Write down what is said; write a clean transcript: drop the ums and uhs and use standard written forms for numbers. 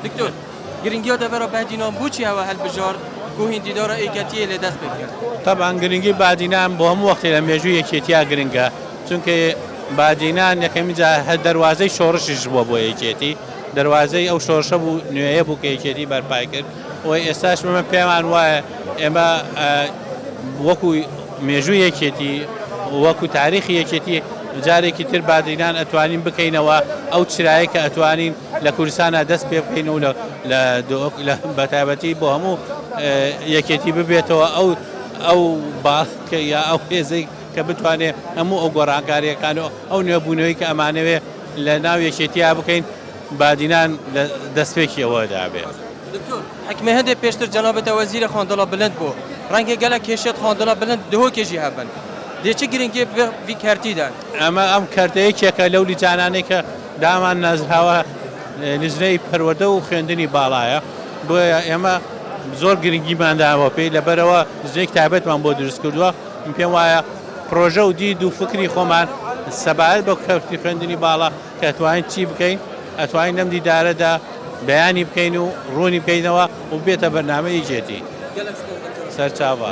دکتۆر گرنگیە دەبەرە بادینان بۆچی هەوە هەلبژار گوهین دیدارە ئێکەتیە لە دەست بکرێت طبعا گرنگی بادینان بۆ هەموو وەختی لە مێژووی یەکێتیا گرنگە چونکە بادینان یەکەمی جا هەر دەواازەی شۆڕشیش بووە بۆ یەکێتی دەواازەی ئەو شۆڕشە بوو نوێیە بوو کە یەکێتی بەرپای کرد ئەوەی ئێستاش مەمە پێمان وایە ئێمە وەکو مێژووی یەکێتی وەکو تاریخی یەکێتی جارێکی تر بادینان ئەتوانین بکەینەوە ئەو چرایە کە ئەتوانین لە کوردستانە دەست پێ بکەین و لە بەتابەتی بۆ هەموو یەکێتی ببێتەوە ئەو باڵکە یا ئەو هێزەی کە بتوانێت هەموو ئەو گۆڕانکاریەکان و ئەو نوێبوونەوەی کە ئەمانەوێ لە ناو یەکێتیا بکەین بادینان دەستپێکی ئەوە دابێت. دکتۆر حکمە هەندێک پێشتر جەنابەتە وەزیرە خواندنە بلند بوو ڕەنگە گەلە کێشێت خواندنە بلند دهۆکێژی هەبن دێچە گرنگی وی کارتیدان ئەمە ئەم کارتەیەکێکە لەو لیجانانەی کە دامان نازراوە نزرەی پەروەردە و خوێندنی باڵایە بۆیە ئێمە زۆر گرنگیمانداوە پێی لەبەرەوە نزرەی تایبەتمان بۆ دروست کردووە پێم وایە پرۆژە و دید و فکری خۆمان سەبارەت بە کارتی خوێندنی باڵا کە ئەتوانین چی بکەین ئەتوانین لەم دیدارەدا بەیانی بکەین و ڕوونی بکەینەوە و بێتە بەرنامەی جێتی سەرچاوە.